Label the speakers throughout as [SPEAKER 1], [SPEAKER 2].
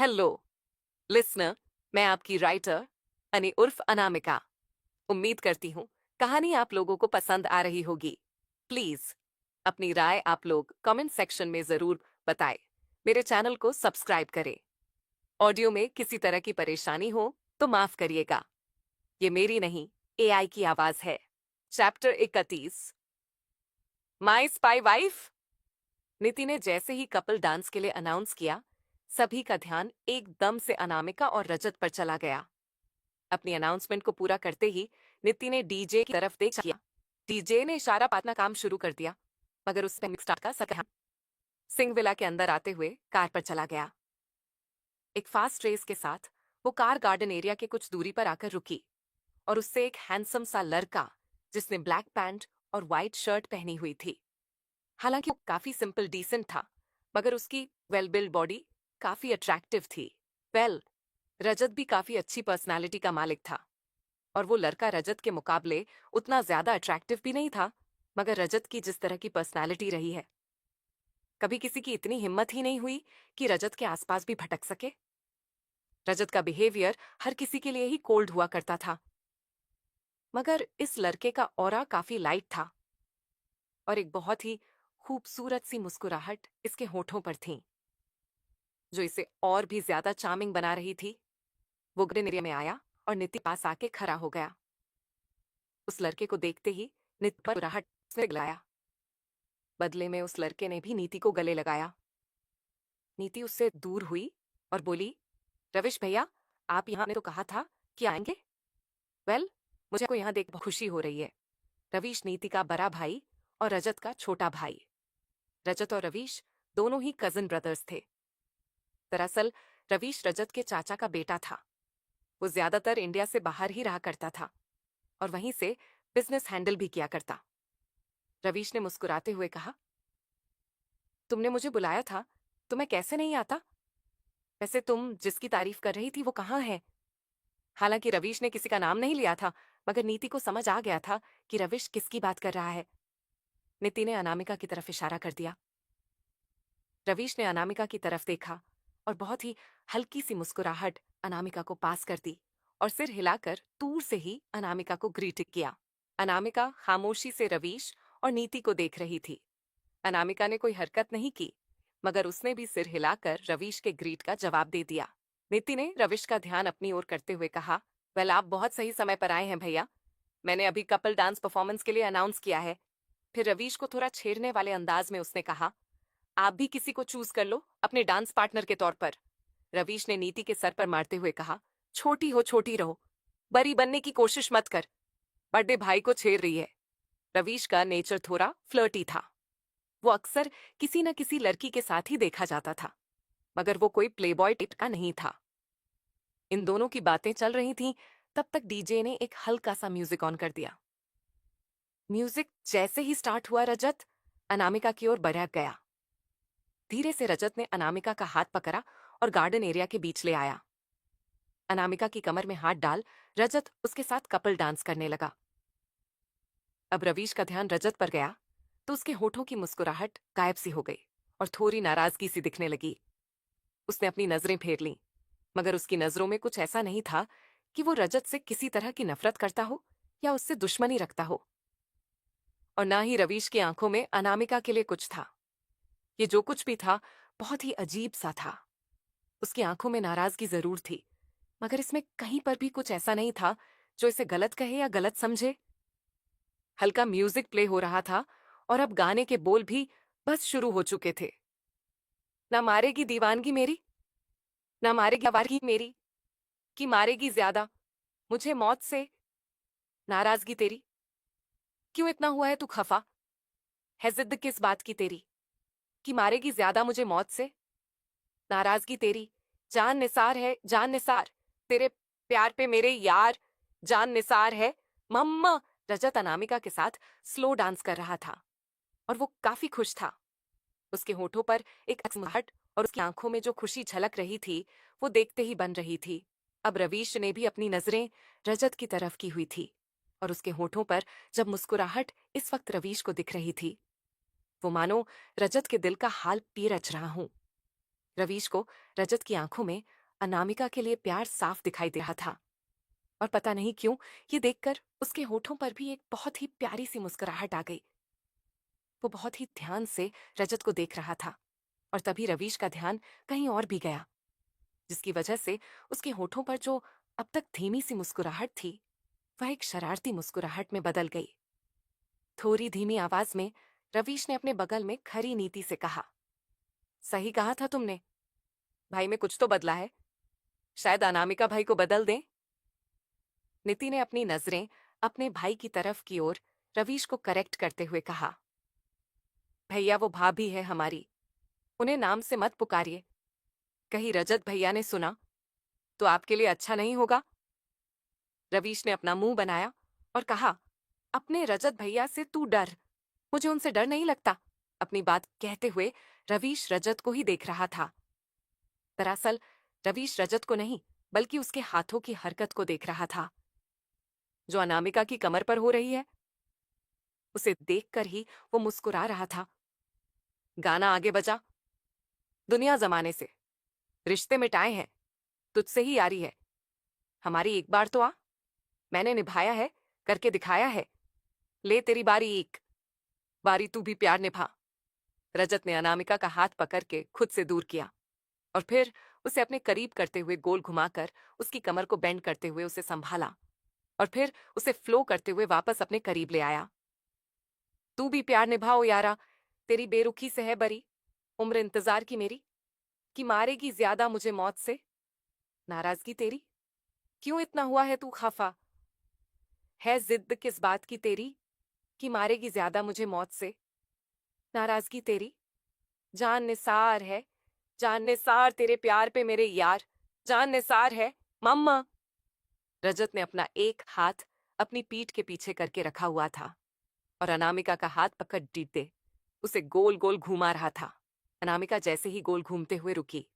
[SPEAKER 1] Hello listener, मैं आपकी writer अनी उर्फ अनामिका। उम्मीद करती हूँ कहानी आप लोगों को पसंद आ रही होगी। प्लीज अपनी राय आप लोग कमेंट सेक्शन में जरूर बताएं। मेरे चैनल को सब्सक्राइब करें। ऑडियो में किसी तरह की परेशानी हो तो माफ करिएगा। ये मेरी नहीं, एआई की आवाज है। चैप्टर 31, माई स्पाई वाइफ। नीति ने जैसे ही कपल डांस के लिए अनाउंस किया, सभी का ध्यान एकदम से अनामिका और रजत पर चला गया। अपनी अनाउंसमेंट को पूरा करते ही नीति ने डीजे की तरफ देख किया। डीजे ने इशारा पातना काम शुरू कर दिया, मगर उसने स्टार्ट का सका सिंह विला के अंदर आते हुए कार पर चला गया। एक फास्ट रेस के साथ वो कार गार्डन एरिया के कुछ दूरी पर आकर रुकी और उससे एक हैंडसम सा लड़का, जिसने ब्लैक पैंट और व्हाइट शर्ट पहनी हुई थी। हालांकि वो काफी सिंपल डिसेंट था, मगर उसकी वेल बिल्ड बॉडी काफी अट्रैक्टिव थी। रजत भी काफी अच्छी पर्सनालिटी का मालिक था, और वो लड़का रजत के मुकाबले उतना ज्यादा अट्रैक्टिव भी नहीं था, मगर रजत की जिस तरह की पर्सनालिटी रही है, कभी किसी की इतनी हिम्मत ही नहीं हुई कि रजत के आसपास भी भटक सके। रजत का बिहेवियर हर किसी के लिए ही कोल्ड हुआ करता था, मगर इस लड़के का ऑरा काफी लाइट था और एक बहुत ही खूबसूरत सी मुस्कुराहट इसके होठों पर थी, जो इसे और भी ज्यादा चार्मिंग बना रही थी। वो ग्रीन एरिया में आया और निति पास आके खड़ा हो गया। उस लड़के को देखते ही निति पर मुस्कुराहट से गलाया। बदले में उस लड़के ने भी नीति को गले लगाया। नीति उससे दूर हुई और बोली, रविश भैया, आप यहाँ ने तो कहा था कि आएंगे। मुझे को यहाँ देख बहुत खुशी हो रही है। रवीश नीति का बड़ा भाई और रजत का छोटा भाई। रजत और रवीश दोनों ही कजिन ब्रदर्स थे। दरअसल रवीश रजत के चाचा का बेटा था। वो ज्यादातर इंडिया से बाहर ही रहा करता था और वहीं से बिजनेस हैंडल भी किया करता। रवीश ने मुस्कुराते हुए कहा, तुमने मुझे बुलाया था तो मैं कैसे नहीं आता। वैसे तुम जिसकी तारीफ कर रही थी वो कहाँ है। हालांकि रवीश ने किसी का नाम नहीं लिया था, मगर नीति को समझ आ गया था कि रवीश किसकी बात कर रहा है। नीति ने अनामिका की तरफ इशारा कर दिया। रवीश ने अनामिका की तरफ देखा और बहुत ही हल्की सी मुस्कुराहट अनामिका को पास कर दी और सिर हिलाकर दूर से ही अनामिका को ग्रीट किया। अनामिका खामोशी से रवीश और नीति को देख रही थी। अनामिका ने कोई हरकत नहीं की, मगर उसने भी सिर हिलाकर रवीश के ग्रीट का जवाब दे दिया। नीति ने रवीश का ध्यान अपनी ओर करते हुए कहा, आप बहुत सही समय पर आए हैं भैया। मैंने अभी कपल डांस परफॉर्मेंस के लिए अनाउंस किया है। फिर रवीश को थोड़ा छेड़ने वाले अंदाज में उसने कहा, आप भी किसी को चूज कर लो अपने डांस पार्टनर के तौर पर। रवीश ने नीति के सर पर मारते हुए कहा, छोटी हो छोटी रहो, बड़ी बनने की कोशिश मत कर, बड़े भाई को छेड़ रही है। रवीश का नेचर थोड़ा फ्लर्टी था। वो अक्सर किसी न किसी लड़की के साथ ही देखा जाता था, मगर वो कोई प्लेबॉय टाइप का नहीं था। इन दोनों की बातें चल रही थीं, तब तक डीजे ने एक हल्का सा म्यूजिक ऑन कर दिया। म्यूजिक जैसे ही स्टार्ट हुआ, रजत अनामिका की ओर बढ़ गया। धीरे से रजत ने अनामिका का हाथ पकड़ा और गार्डन एरिया के बीच ले आया। अनामिका की कमर में हाथ डाल रजत उसके साथ कपल डांस करने लगा। अब रवीश का ध्यान रजत पर गया तो उसके होठों की मुस्कुराहट गायब सी हो गई और थोड़ी नाराजगी सी दिखने लगी। उसने अपनी नजरें फेर लीं, मगर उसकी नजरों में कुछ ऐसा नहीं था कि वो रजत से किसी तरह की नफरत करता हो या उससे दुश्मनी रखता हो, और ना ही रवीश की आंखों में अनामिका के लिए कुछ था। ये जो कुछ भी था बहुत ही अजीब सा था। उसकी आंखों में नाराजगी जरूर थी, मगर इसमें कहीं पर भी कुछ ऐसा नहीं था जो इसे गलत कहे या गलत समझे। हल्का म्यूजिक प्ले हो रहा था और अब गाने के बोल भी बस शुरू हो चुके थे। ना मारेगी दीवानगी मेरी, ना मारेगी आवारगी मेरी, कि मारेगी ज्यादा मुझे मौत से। नाराजगी तेरी, क्यों इतना हुआ है तू खफा, है जिद किस बात की तेरी, कि मारेगी ज्यादा मुझे मौत से। नाराजगी तेरी, जान निसार है जान निसार, तेरे प्यार पे मेरे यार, जान निसार है मम्मा। रजत अनामिका के साथ स्लो डांस कर रहा था और वो काफी खुश था। उसके होठों पर एक मुस्कुराहट और उसकी आंखों में जो खुशी झलक रही थी, वो देखते ही बन रही थी। अब रवीश ने भी अपनी नजरें रजत की तरफ की हुई थी और उसके होठों पर जब मुस्कुराहट इस वक्त रवीश को दिख रही थी, वो मानो रजत के दिल का हाल पी रच रहा हूं। रवीश को रजत की आंखों में अनामिका के लिए प्यार साफ दिखाई दे रहा था, और पता नहीं क्यों ये देखकर उसके होठों पर भी एक बहुत ही प्यारी सी मुस्कुराहट आ गई। वो बहुत ही ध्यान से रजत को देख रहा था, और तभी रवीश का ध्यान कहीं और भी गया, जिसकी वजह से उसके होठों पर जो अब तक धीमी सी मुस्कुराहट थी, वह एक शरारती मुस्कुराहट में बदल गई। थोड़ी धीमी आवाज में रवीश ने अपने बगल में खरी नीति से कहा, सही कहा था तुमने, भाई में कुछ तो बदला है, शायद अनामिका भाई को बदल दें। नीति ने अपनी नजरें अपने भाई की तरफ की ओर रवीश को करेक्ट करते हुए कहा, भैया वो भाभी है हमारी, उन्हें नाम से मत पुकारिए, कहीं रजत भैया ने सुना तो आपके लिए अच्छा नहीं होगा। रवीश ने अपना मुंह बनाया और कहा, अपने रजत भैया से तू डर, मुझे उनसे डर नहीं लगता। अपनी बात कहते हुए रवीश रजत को ही देख रहा था। दरअसल रवीश रजत को नहीं, बल्कि उसके हाथों की हरकत को देख रहा था, जो अनामिका की कमर पर हो रही है। उसे देखकर ही वो मुस्कुरा रहा था। गाना आगे बजा, दुनिया जमाने से रिश्ते मिटाए हैं, तुझसे ही यारी है, हमारी एक बार तो आ, मैंने निभाया है, करके दिखाया है, ले तेरी बारी एक बारी, तू भी प्यार निभा। रजत ने अनामिका का हाथ पकड़ के खुद से दूर किया, और फिर उसे अपने करीब करते हुए गोल घुमाकर उसकी कमर को बेंड करते हुए उसे संभाला, और फिर उसे फ्लो करते हुए वापस अपने करीब ले आया। तू भी प्यार निभाओ यारा, तेरी बेरुखी से है बरी उम्र इंतजार की मेरी, कि मारेगी ज्यादा मुझे मौत से, नाराजगी तेरी, क्यों इतना हुआ है तू खफा, है जिद किस बात की तेरी, कि मारेगी ज्यादा मुझे मौत से, नाराजगी तेरी, जान निसार है, जान निसार तेरे प्यार पे मेरे यार, जान निसार है मम्मा। रजत ने अपना एक हाथ अपनी पीठ के पीछे करके रखा हुआ था, और अनामिका का हाथ पकड़ डीते उसे गोल गोल घुमा रहा था। अनामिका जैसे ही गोल घूमते हुए रुकी,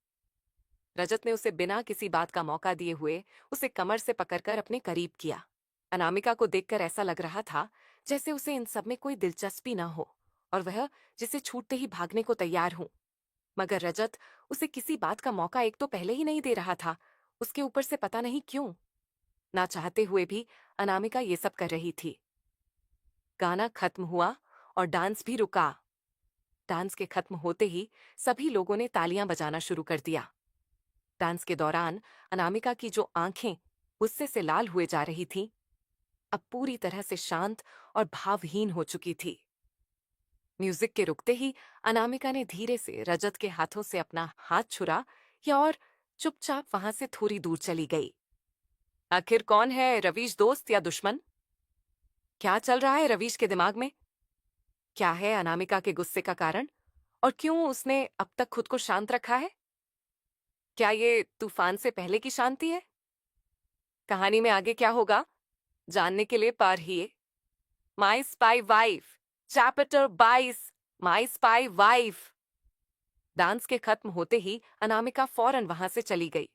[SPEAKER 1] रजत ने उसे बिना किसी बात का मौका दिए हुए उसे कमर से पकड़कर अपने करीब किया। अनामिका को देखकर ऐसा लग रहा था जैसे उसे इन सब में कोई दिलचस्पी न हो, और वह जिसे छूटते ही भागने को तैयार हूं। मगर रजत उसे किसी बात का मौका एक तो पहले ही नहीं दे रहा था, उसके ऊपर से पता नहीं क्यों, ना चाहते हुए भी अनामिका ये सब कर रही थी। गाना खत्म हुआ और डांस भी रुका। डांस के खत्म होते ही सभी लोगों ने तालियां बजाना शुरू कर दिया। डांस के दौरान अनामिका की जो आंखें गुस्से से लाल हुए जा रही थीं, अब पूरी तरह से शांत और भावहीन हो चुकी थी। म्यूजिक के रुकते ही अनामिका ने धीरे से रजत के हाथों से अपना हाथ छुड़ा या और चुपचाप वहां से थोड़ी दूर चली गई। आखिर कौन है, रवीश दोस्त या दुश्मन? क्या चल रहा है रवीश के दिमाग में? क्या है अनामिका के गुस्से का कारण, और क्यों उसने अब तक खुद को शांत रखा है? क्या ये तूफान से पहले की शांति है? कहानी में आगे क्या होगा, जानने के लिए पढ़िए माई स्पाई वाइफ, चैप्टर 22, माई स्पाई वाइफ। डांस के खत्म होते ही अनामिका फौरन वहां से चली गई।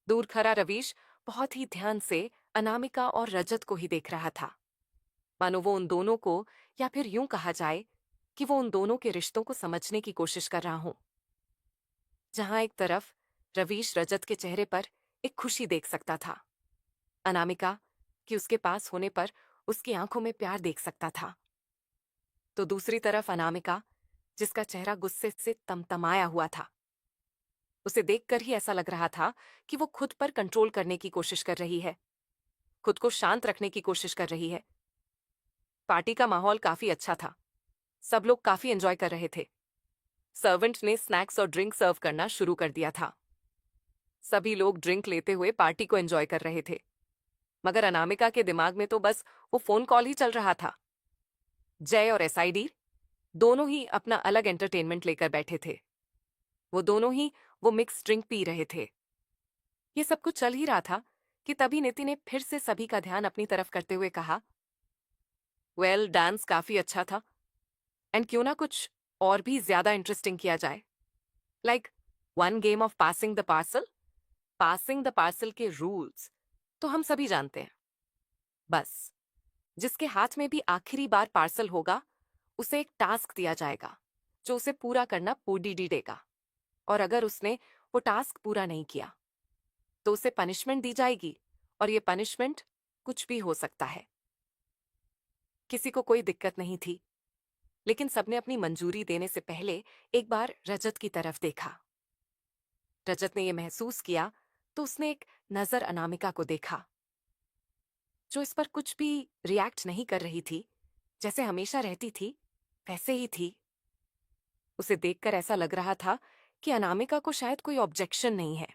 [SPEAKER 1] दूर खड़ा रवीश बहुत ही ध्यान से अनामिका और रजत को ही देख रहा था, मानो वो उन दोनों को, या फिर यूं कहा जाए कि वो उन दोनों के रिश्तों को समझने की कोशिश कर रहा हूं। जहां एक तरफ रवीश रजत के चेहरे पर एक खुशी देख सकता था, अनामिका कि उसके पास होने पर उसकी आंखों में प्यार देख सकता था, तो दूसरी तरफ अनामिका जिसका चेहरा गुस्से से तमतमाया हुआ था। उसे देखकर ही ऐसा लग रहा था कि वो खुद पर कंट्रोल करने की कोशिश कर रही है, खुद को शांत रखने की कोशिश कर रही है। पार्टी का माहौल काफी अच्छा था, सब लोग काफी एंजॉय कर रहे थे। सर्वेंट ने स्नैक्स और ड्रिंक सर्व करना शुरू कर दिया था। सभी लोग ड्रिंक लेते हुए पार्टी को एंजॉय कर रहे थे, मगर अनामिका के दिमाग में तो बस वो फोन कॉल ही चल रहा था। जय और एसआईडी दोनों ही अपना अलग एंटरटेनमेंट लेकर बैठे थे। वो दोनों ही वो मिक्स ड्रिंक पी रहे थे। ये सब कुछ चल ही रहा था कि तभी नीति ने फिर से सभी का ध्यान अपनी तरफ करते हुए कहा, वेल डांस काफी अच्छा था, एंड क्यों ना कुछ और भी ज्यादा इंटरेस्टिंग किया जाए, like one game of passing the parcel. Passing the parcel के रूल्स तो हम सभी जानते हैं। बस जिसके हाथ में भी आखिरी बार पार्सल होगा उसे एक टास्क दिया जाएगा, जो उसे पूरा करना पूरी देगा। और अगर उसने वो टास्क पूरा नहीं किया तो उसे पनिशमेंट दी जाएगी, और ये पनिशमेंट कुछ भी हो सकता है। किसी को कोई दिक्कत नहीं थी, लेकिन सबने अपनी मंजूरी देने से पहले एक बार रजत की तरफ देखा। रजत ने यह महसूस किया तो उसने एक नजर अनामिका को देखा, जो इस पर कुछ भी रिएक्ट नहीं कर रही थी, जैसे हमेशा रहती थी वैसे ही थी। उसे देखकर ऐसा लग रहा था कि अनामिका को शायद कोई ऑब्जेक्शन नहीं है।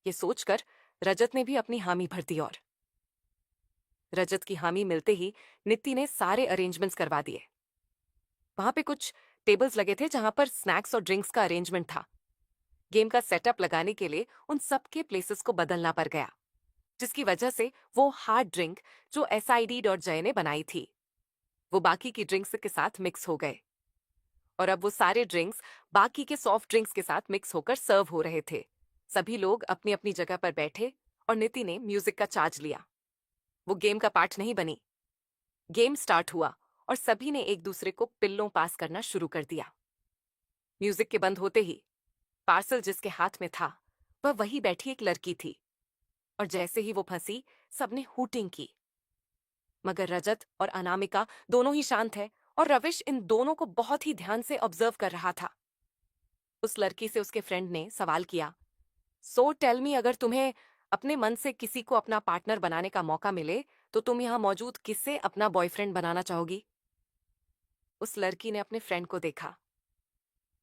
[SPEAKER 1] ये सोचकर रजत ने भी अपनी हामी भर दी, और रजत की हामी मिलते ही नित्ति ने सारे अरेंजमेंट्स करवा दिए। वहां पे कुछ टेबल्स लगे थे जहां पर स्नैक्स और ड्रिंक्स का अरेंजमेंट था। गेम का सेटअप लगाने के लिए उन सबके प्लेसेस को बदलना पड़ गया, जिसकी वजह से वो हार्ड ड्रिंक जो SID.J ने बनाई थी वो बाकी की ड्रिंक्स के साथ मिक्स हो गए, और अब वो सारे ड्रिंक्स बाकी के सॉफ्ट ड्रिंक्स के साथ मिक्स होकर सर्व हो रहे थे। सभी लोग अपनी अपनी जगह पर बैठे और निति ने म्यूजिक का चार्ज लिया। वो गेम का पार्ट नहीं बनी। गेम स्टार्ट हुआ और सभी ने एक दूसरे को पिल्लों पास करना शुरू कर दिया। म्यूजिक के बंद होते ही पार्सल जिसके हाथ में था वह वही बैठी एक लड़की थी, और जैसे ही वो फंसी सबने हूटिंग की। मगर रजत और अनामिका दोनों ही शांत है, और रविश इन दोनों को बहुत ही ध्यान से ऑब्जर्व कर रहा था। उस लड़की से उसके फ्रेंड ने सवाल किया, सो टेल मी, अगर तुम्हें अपने मन से किसी को अपना पार्टनर बनाने का मौका मिले तो तुम यहां मौजूद किससे अपना बॉयफ्रेंड बनाना चाहोगी? उस लड़की ने अपने फ्रेंड को देखा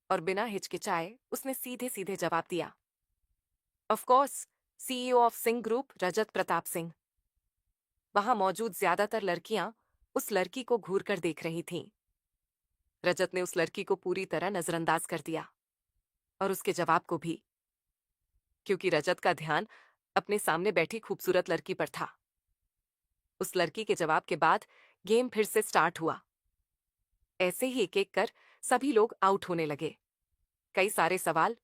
[SPEAKER 1] और बिना हिचकिचाए उसने सीधे सीधे जवाब दिया, of course, CEO of Singh group Rajat Pratap Singh. वहां मौजूद ज्यादातर लड़कियां उस लड़की को घूर कर देख रही थीं। रजत ने उस लड़की को पूरी तरह नजरअंदाज कर दिया, और उसके जवाब को भी, क्योंकि रजत का ध्यान अपने सामने बैठी खूबसूरत लड़की पर था। उस लड़की के जवाब के बाद गेम फिर से स्टार्ट हुआ। ऐसे ही एक एक कर सभी लोग आउट होने लगे। कई सारे सवाल,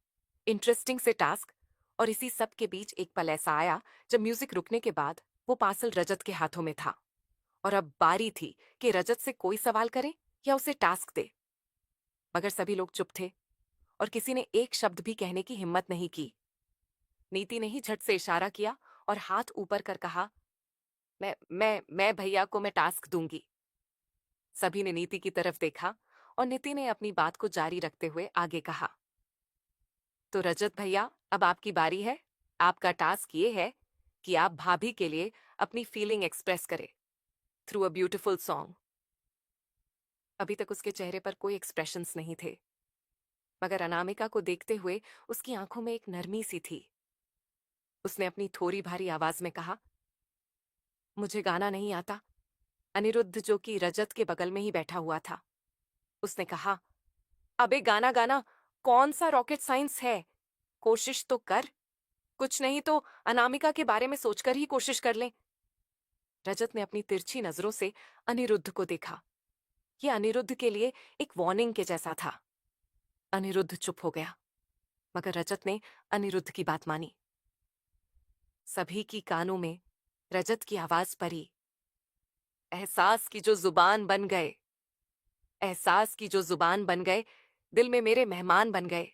[SPEAKER 1] इंटरेस्टिंग से टास्क, और इसी सब के बीच एक पल ऐसा आया जब म्यूजिक रुकने के बाद वो पार्सल रजत के हाथों में था, और अब बारी थी कि रजत से कोई सवाल करे या उसे टास्क दे। मगर सभी लोग चुप थे और किसी ने एक शब्द भी कहने की हिम्मत नहीं की। नीति ने ही झट से इशारा किया और हाथ ऊपर कर कहा, मैं भैया को मैं टास्क दूंगी। सभी ने नीति की तरफ देखा और नीति ने अपनी बात को जारी रखते हुए आगे कहा, तो रजत भैया, अब आपकी बारी है। आपका टास्क ये है कि आप भाभी के लिए अपनी फीलिंग एक्सप्रेस करें थ्रू अ ब्यूटिफुल सॉन्ग। अभी तक उसके चेहरे पर कोई एक्सप्रेशंस नहीं थे, मगर अनामिका को देखते हुए उसकी आंखों में एक नरमी सी थी। उसने अपनी थोड़ी भारी आवाज में कहा, मुझे गाना नहीं आता। अनिरुद्ध, जो कि रजत के बगल में ही बैठा हुआ था, उसने कहा, अबे गाना गाना कौन सा रॉकेट साइंस है, कोशिश तो कर। कुछ नहीं तो अनामिका के बारे में सोचकर ही कोशिश कर लें। रजत ने अपनी तिरछी नजरों से अनिरुद्ध को देखा। यह अनिरुद्ध के लिए एक वार्निंग के जैसा था। अनिरुद्ध चुप हो गया, मगर रजत ने अनिरुद्ध की बात मानी। सभी की कानों में रजत की आवाज पड़ी, एहसास की जो जुबान बन गए, एहसास की जो जुबान बन गए, दिल में मेरे मेहमान बन गए।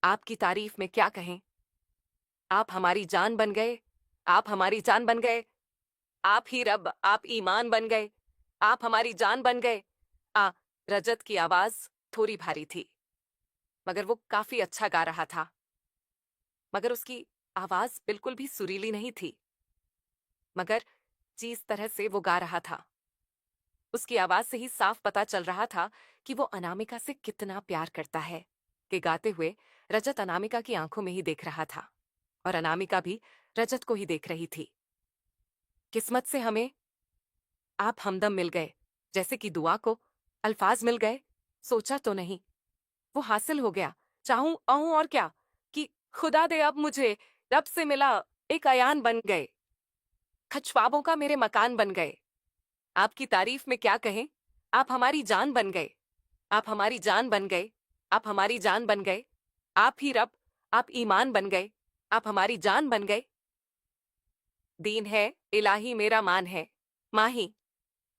[SPEAKER 1] आपकी तारीफ में क्या कहें। आप हमारी जान बन गए, आप हमारी जान बन गए। आप ही रब, आप ईमान बन गए, आप हमारी जान बन गए। आ रजत की आवाज थोड़ी भारी थी, मगर वो काफी अच्छा गा रहा था। मगर उसकी आवाज बिल्कुल भी सुरीली नहीं थी, मगर जिस तरह से वो गा रहा था, उसकी आवाज से ही साफ पता चल रहा था कि वो अनामिका से कितना प्यार करता है। कि गाते हुए रजत अनामिका की आंखों में ही देख रहा था, और अनामिका भी रजत को ही देख रही थी। किस्मत से हमें आप हमदम मिल गए, जैसे कि दुआ को अल्फाज मिल गए। सोचा तो नहीं, वो हासिल हो गया। चाहूं आऊं और क्या, कि खुदा दे अब मुझे रब से मिला, एक अयान बन गए, खचवाबों का मेरे मकान बन गए। आपकी तारीफ में क्या कहें। आप हमारी जान बन गए, आप हमारी जान बन गए, आप हमारी जान बन गए। आप ही रब, आप ईमान बन गए, आप हमारी जान बन गए। दीन है इलाही मेरा मान है, माही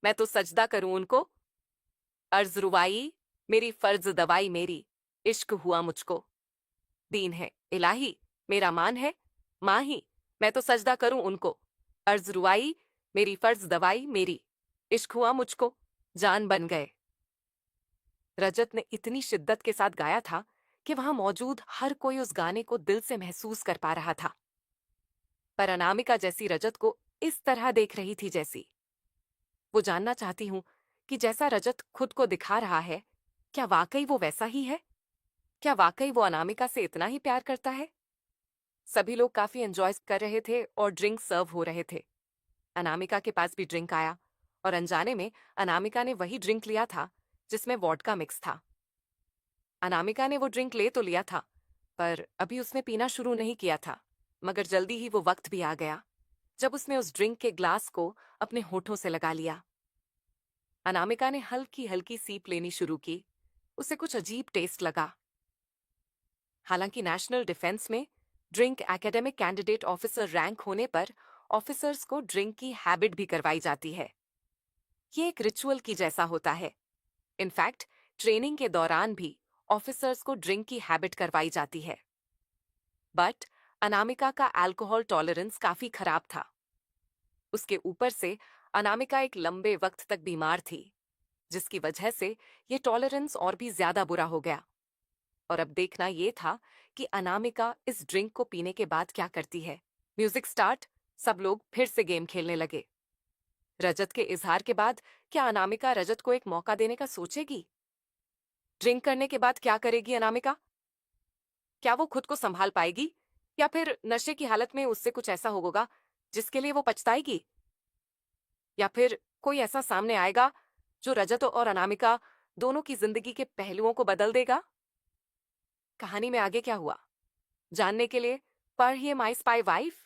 [SPEAKER 1] मैं तो सजदा करूं उनको। अर्ज रुवाई मेरी फर्ज दवाई मेरी, इश्क हुआ मुझको। दीन है इलाही, मेरा मान है माही, मैं तो सजदा करूं उनको। अर्ज रुआई, मेरी फर्ज दवाई मेरी, इश्क हुआ मुझको, जान बन गए। रजत ने इतनी शिद्दत के साथ गाया था कि वहां मौजूद हर कोई उस गाने को दिल से महसूस कर पा रहा था। पर अनामिका जैसी रजत को इस तरह देख रही थी जैसी वो जानना चाहती हूं कि जैसा रजत खुद को दिखा रहा है, क्या वाकई वो वैसा ही है? क्या वाकई वो अनामिका से इतना ही प्यार करता है? सभी लोग काफी एंजॉय कर रहे थे और ड्रिंक सर्व हो रहे थे। अनामिका के पास भी ड्रिंक आया और अनजाने में अनामिका ने वही ड्रिंक लिया था जिसमें वोडका मिक्स था। अनामिका ने वो ड्रिंक ले तो लिया था, पर अभी उसने पीना शुरू नहीं किया था, मगर जल्दी ही वो वक्त भी आ गया जब उसने उस ड्रिंक के ग्लास को अपने होठों से लगा लिया। अनामिका ने हल्की हल्की सीप लेनी शुरू की। उसे कुछ अजीब टेस्ट लगा। हालांकि नेशनल डिफेंस में drink academic candidate officer rank होने पर ऑफिसर्स को ड्रिंक की हैबिट भी करवाई जाती है। ये एक रिचुअल की जैसा होता है। इनफैक्ट ट्रेनिंग के दौरान भी ऑफिसर्स को ड्रिंक की हैबिट करवाई जाती है। बट अनामिका का अल्कोहल टॉलरेंस काफी खराब था। उसके ऊपर से अनामिका एक लंबे वक्त तक बीमार थी, जिसकी वजह से ये टॉलरेंस और भी ज्यादा बुरा हो गया। और अब देखना ये था कि अनामिका इस ड्रिंक को पीने के बाद क्या करती है। म्यूजिक स्टार्ट, सब लोग फिर से गेम खेलने लगे। रजत के इजहार के बाद क्या अनामिका रजत को एक मौका देने का सोचेगी? ड्रिंक करने के बाद क्या करेगी अनामिका? क्या वो खुद को संभाल पाएगी, या फिर नशे की हालत में उससे कुछ ऐसा होगा जिसके लिए वो पछताएगी? या फिर कोई ऐसा सामने आएगा जो रजत और अनामिका दोनों की जिंदगी के पहलुओं को बदल देगा? कहानी में आगे क्या हुआ जानने के लिए पढ़िए माई स्पाई वाइफ।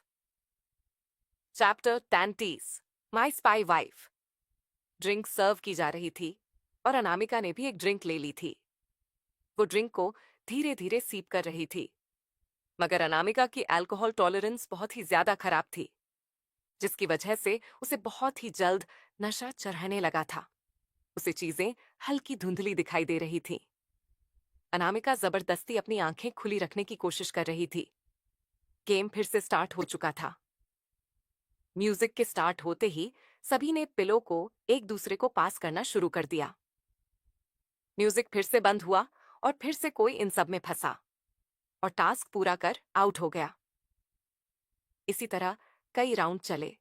[SPEAKER 1] चैप्टर 10 माई स्पाई वाइफ। ड्रिंक सर्व की जा रही थी और अनामिका ने भी एक ड्रिंक ले ली थी। वो ड्रिंक को धीरे धीरे सीप कर रही थी, मगर अनामिका की अल्कोहल टॉलरेंस बहुत ही ज्यादा खराब थी, जिसकी वजह से उसे बहुत ही जल्द नशा चढ़ने लगा था। उसे चीजें हल्की धुंधली दिखाई दे रही थी। अनामिका जबरदस्ती अपनी आंखें खुली रखने की कोशिश कर रही थी। गेम फिर से स्टार्ट हो चुका था। म्यूजिक के स्टार्ट होते ही सभी ने पिलो को एक दूसरे को पास करना शुरू कर दिया। म्यूजिक फिर से बंद हुआ और फिर से कोई इन सब में फंसा और टास्क पूरा कर आउट हो गया। इसी तरह कई राउंड चले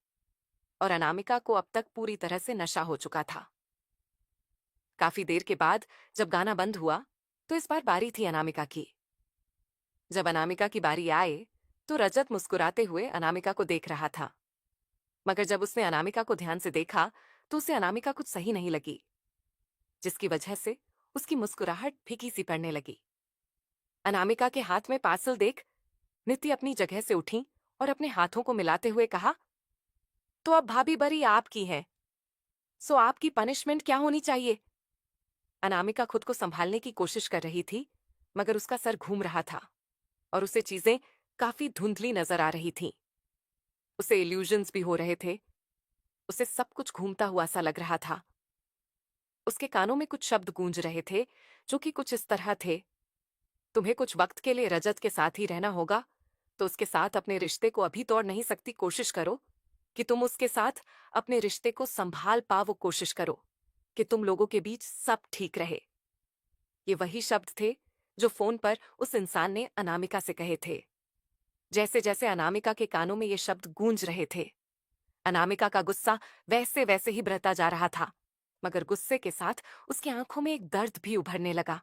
[SPEAKER 1] और अनामिका को अब तक पूरी तरह से नशा हो चुका था। काफी देर के बाद जब गाना बंद हुआ तो इस बार बारी थी अनामिका की। जब अनामिका की बारी आए तो रजत मुस्कुराते हुए अनामिका को देख रहा था, मगर जब उसने अनामिका को ध्यान से देखा तो उसे अनामिका कुछ सही नहीं लगी, जिसकी वजह से उसकी मुस्कुराहट फीकी सी पड़ने लगी। अनामिका के हाथ में पार्सल देख नित्य अपनी जगह से उठी और अपने हाथों को मिलाते हुए कहा, तो अब भाभी बरी आपकी है, सो आपकी पनिशमेंट क्या होनी चाहिए? अनामिका खुद को संभालने की कोशिश कर रही थी, मगर उसका सर घूम रहा था और उसे चीजें काफी धुंधली नजर आ रही थीं। उसे इल्यूजन्स भी हो रहे थे। उसे सब कुछ घूमता हुआ सा लग रहा था। उसके कानों में कुछ शब्द गूंज रहे थे जो कि कुछ इस तरह थे, तुम्हें कुछ वक्त के लिए रजत के साथ ही रहना होगा, तो उसके साथ अपने रिश्ते को अभी तोड़ नहीं सकती, कोशिश करो कि तुम उसके साथ अपने रिश्ते को संभाल पाओ, कोशिश करो कि तुम लोगों के बीच सब ठीक रहे। ये वही शब्द थे जो फोन पर उस इंसान ने अनामिका से कहे थे। जैसे जैसे अनामिका के कानों में ये शब्द गूंज रहे थे, अनामिका का गुस्सा वैसे वैसे ही बढ़ता जा रहा था, मगर गुस्से के साथ उसकी आंखों में एक दर्द भी उभरने लगा।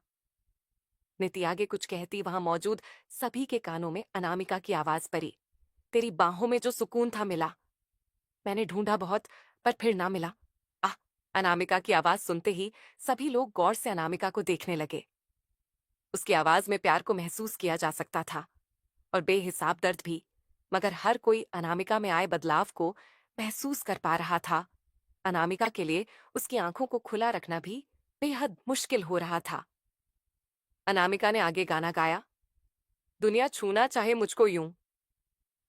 [SPEAKER 1] नीति आगे कुछ कहती वहां मौजूद सभी के कानों में अनामिका की आवाज पड़ी, तेरी बाहों में जो सुकून था मिला, मैंने ढूंढा बहुत पर फिर ना मिला। आह! अनामिका की आवाज सुनते ही सभी लोग गौर से अनामिका को देखने लगे। उसकी आवाज में प्यार को महसूस किया जा सकता था और बेहिसाब दर्द भी, मगर हर कोई अनामिका में आए बदलाव को महसूस कर पा रहा था। अनामिका के लिए उसकी आंखों को खुला रखना भी बेहद मुश्किल हो रहा था। अनामिका ने आगे गाना गाया, दुनिया छूना चाहे मुझको यूं,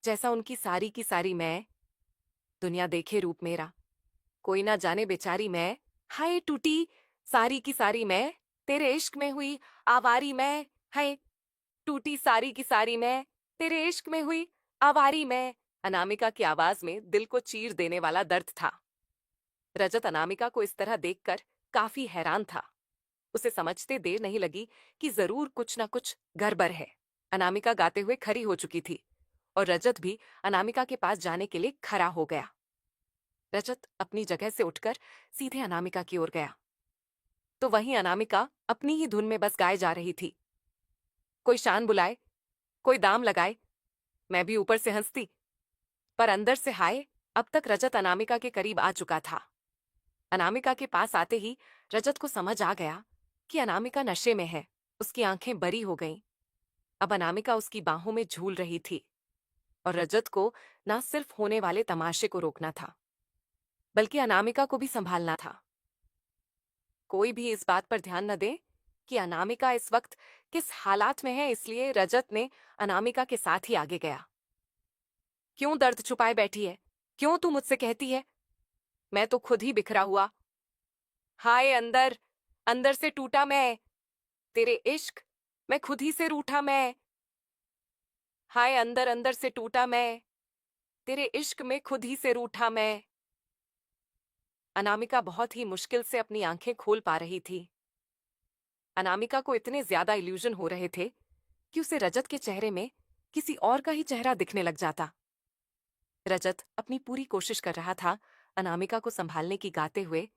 [SPEAKER 1] जैसा उनकी सारी की सारी मैं, दुनिया देखे रूप मेरा, कोई ना जाने बेचारी मैं, हाय टूटी सारी की सारी मैं, तेरे इश्क में हुई आवारी मैं, हाय। टूटी सारी की सारी मैं, तेरे इश्क में हुई आवारी मैं। अनामिका की आवाज में दिल को चीर देने वाला दर्द था। रजत अनामिका को इस तरह देखकर काफी हैरान था। उसे समझते देर नहीं लगी कि जरूर कुछ ना कुछ गड़बड़ है। अनामिका गाते हुए खड़ी हो चुकी थी और रजत भी अनामिका के पास जाने के लिए खड़ा हो गया। रजत अपनी जगह से उठकर सीधे अनामिका की ओर गया तो वहीं अनामिका अपनी ही धुन में बस गाए जा रही थी। कोई शान बुलाए, कोई दाम लगाए, मैं भी ऊपर से हंसती, पर अंदर से हाय। अब तक रजत अनामिका के करीब आ चुका था। अनामिका के पास आते ही रजत को समझ आ गया कि अनामिका नशे में है। उसकी आंखें बड़ी हो गईं। अब अनामिका उसकी बाहों में झूल रही थी और रजत को न सिर्फ होने वाले तमाशे को रोकना था, बल्कि अनामिका को भी संभालना था। कोई भी इस बात पर ध्यान न दे कि अनामिका इस वक्त किस हालात में है, इसलिए रजत ने अनामिका के साथ ही आगे गया। क्यों दर्द छुपाए बैठी है? क्यों तू मुझसे कहती है मैं तो खुद ही बिखरा हुआ? हाय अंदर, अंदर से टूटा मैं, तेरे इश्क मैं खुद ही से रूठा मैं। हाय अंदर अंदर से टूटा मैं, तेरे इश्क में खुद ही से रूठा मैं। अनामिका बहुत ही मुश्किल से अपनी आंखें खोल पा रही थी। अनामिका को इतने ज्यादा इल्यूजन हो रहे थे कि उसे रजत के चेहरे में किसी और का ही चेहरा दिखने लग जाता। रजत अपनी पूरी कोशिश कर रहा था अनामिका को संभालने की, गाते हुए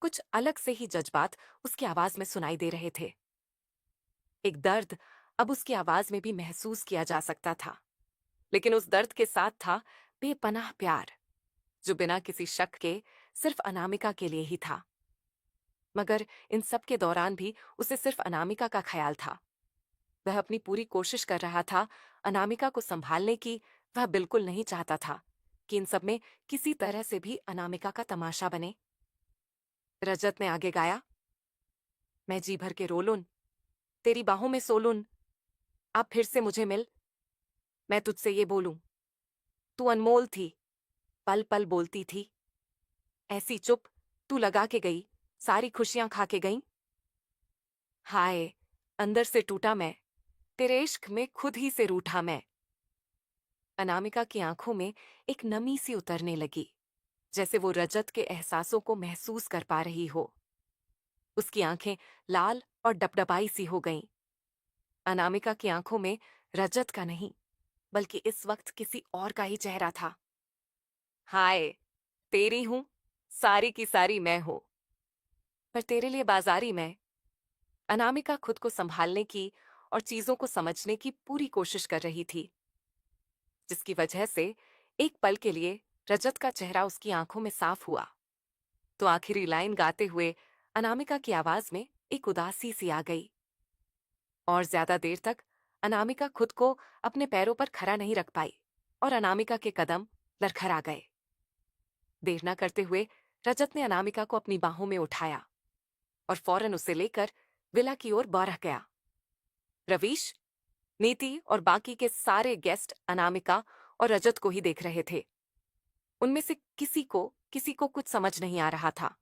[SPEAKER 1] कुछ अलग से ही जज्बात उसकी आवाज में सुनाई दे रहे थे। एक दर्द अब उसकी आवाज में भी महसूस किया जा सकता था, लेकिन उस दर्द के साथ था बेपनाह प्यार, जो बिना किसी शक के सिर्फ अनामिका के लिए ही था। मगर इन सब के दौरान भी उसे सिर्फ अनामिका का ख्याल था। वह अपनी पूरी कोशिश कर रहा था अनामिका को संभालने की। वह बिल्कुल नहीं चाहता था कि इन सब में किसी तरह से भी अनामिका का तमाशा बने। रजत ने आगे गाया, मैं जी भर के रो लूं, तेरी बाहों में सो लूं, अब फिर से मुझे मिल, मैं तुझसे ये बोलूं, तू अनमोल थी, पल पल बोलती थी, ऐसी चुप तू लगा के गई, सारी खुशियां खा के गई। हाय अंदर से टूटा मैं, तेरे इश्क में खुद ही से रूठा मैं। अनामिका की आंखों में एक नमी सी उतरने लगी, जैसे वो रजत के एहसासों को महसूस कर पा रही हो। उसकी आंखें लाल और डबडबाई सी हो गईं। अनामिका की आंखों में रजत का नहीं, बल्कि इस वक्त किसी और का ही चेहरा था। हाय तेरी हूं, सारी की सारी मैं हूं, पर तेरे लिए बाजारी मैं। अनामिका खुद को संभालने की और चीजों को समझने की पूरी कोशिश कर रही थी, जिसकी वजह से एक पल के लिए रजत का चेहरा उसकी आंखों में साफ हुआ। तो आखिरी लाइन गाते हुए अनामिका की आवाज में एक उदासी सी आ गई। और ज्यादा देर तक अनामिका खुद को अपने पैरों पर खड़ा नहीं रख पाई और अनामिका के कदम लरखरा गए। देर न करते हुए रजत ने अनामिका को अपनी बाहों में उठाया और फौरन उसे लेकर विला की ओर बढ़ गया। रवीश, नीति और बाकी के सारे गेस्ट अनामिका और रजत को ही देख रहे थे। उनमें से किसी को कुछ समझ नहीं आ रहा था।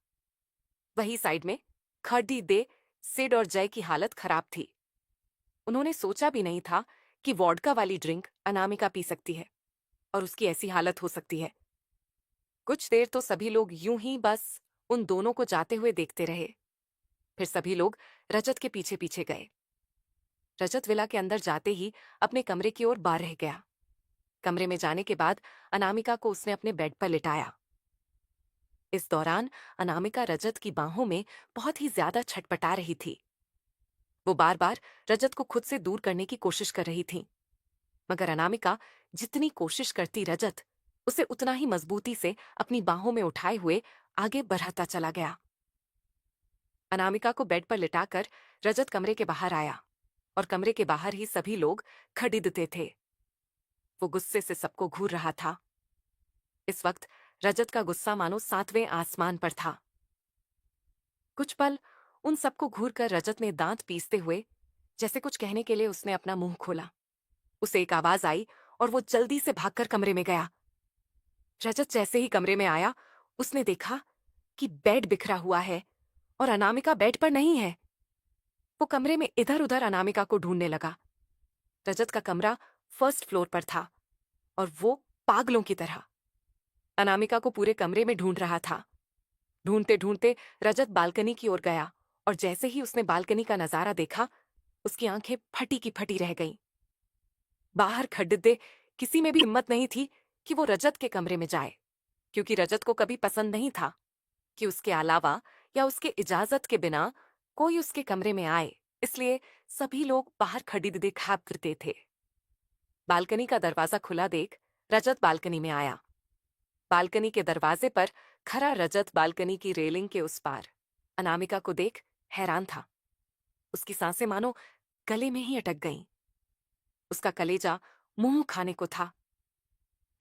[SPEAKER 1] वही साइड में खड़ी दे सिड और जय की हालत खराब थी। उन्होंने सोचा भी नहीं था कि वॉडका वाली ड्रिंक अनामिका पी सकती है और उसकी ऐसी हालत हो सकती है। कुछ देर तो सभी लोग यूं ही बस उन दोनों को जाते हुए देखते रहे। फिर सभी लोग रजत के पीछे पीछे गए। रजत विला के अंदर जाते ही अपने कमरे की ओर बाहर रह गया। कमरे में जाने के बाद अनामिका को उसने अपने बेड पर लिटाया। इस दौरान अनामिका रजत की बाहों में बहुत ही ज्यादा छटपटा रही थी। वो बार बार रजत को खुद से दूर करने की कोशिश कर रही थी, मगर अनामिका जितनी कोशिश करती रजत उसे उतना ही मजबूती से अपनी बाहों में उठाए हुए आगे बढ़ाता चला गया। अनामिका को बेड पर लिटाकर रजत कमरे के बाहर आया और कमरे के बाहर ही सभी लोग खड़ीदते थे। वो गुस्से से सबको घूर रहा था। इस वक्त रजत का गुस्सा मानो 7वें आसमान पर था। कुछ पल उन सबको घूर कर रजत ने दांत पीसते हुए जैसे कुछ कहने के लिए उसने अपना मुंह खोला। उसे एक आवाज आई और वो जल्दी से भागकर कमरे में गया। रजत जैसे ही कमरे में आया, उसने देखा कि बेड बिखरा हुआ है और अनामिका बेड पर नहीं है। वो कमरे में इधर उधर अनामिका को ढूंढने लगा, रजत का कमरा फर्स्ट फ्लोर पर था और वो पागलों की तरह अनामिका को पूरे कमरे में ढूंढ रहा था। ढूंढते ढूंढते रजत बालकनी की ओर गया और जैसे ही उसने बालकनी का नजारा देखा, उसकी आंखें फटी की फटी रह गईं। बाहर खड़े किसी में भी हिम्मत नहीं थी कि वो रजत के कमरे में जाए, क्योंकि रजत को कभी पसंद नहीं था कि उसके अलावा या उसके इजाजत के बिना कोई उसके कमरे में आए। इसलिए सभी लोग बाहर खड़े खाब करते थे। बालकनी का दरवाजा खुला देख रजत बालकनी में आया। बालकनी के दरवाजे पर खड़ा रजत बालकनी की रेलिंग के उस पार अनामिका को देख हैरान था। उसकी सांसें मानो गले में ही अटक गईं। उसका कलेजा मुंह खाने को था।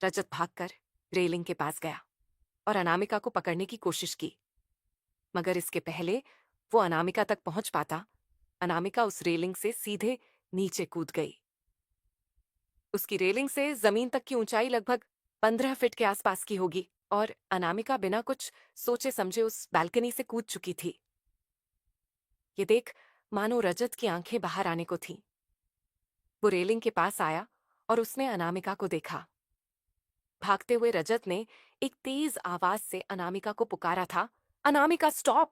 [SPEAKER 1] रजत भागकर रेलिंग के पास गया और अनामिका को पकड़ने की कोशिश की, मगर इसके पहले वो अनामिका तक पहुंच पाता, अनामिका उस रेलिंग से सीधे नीचे कूद गई। उसकी रेलिंग से जमीन तक की ऊंचाई लगभग 15 फीट के आसपास की होगी और अनामिका बिना कुछ सोचे समझे उस बालकनी से कूद चुकी थी। ये देख मानो रजत की आंखें बाहर आने को थीं। वो रेलिंग के पास आया और उसने अनामिका को देखा। भागते हुए रजत ने एक तेज आवाज से अनामिका को पुकारा था, अनामिका स्टॉप!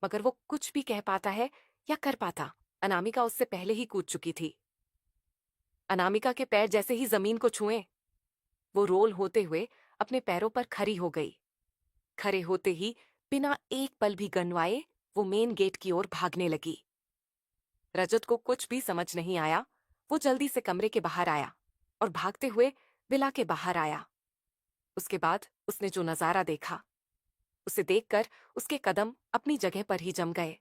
[SPEAKER 1] मगर वो कुछ भी कह पाता है या कर पाता, अनामिका उससे पहले ही कूद चुकी थी। अनामिका के पैर जैसे ही जमीन को छुए, वो रोल होते हुए अपने पैरों पर खड़ी हो गई। खड़े होते ही बिना एक पल भी गनवाए वो मेन गेट की ओर भागने लगी। रजत को कुछ भी समझ नहीं आया। वो जल्दी से कमरे के बाहर आया और भागते हुए विला के बाहर आया। उसके बाद उसने जो नजारा देखा, उसे देखकर उसके कदम अपनी जगह पर ही जम गए।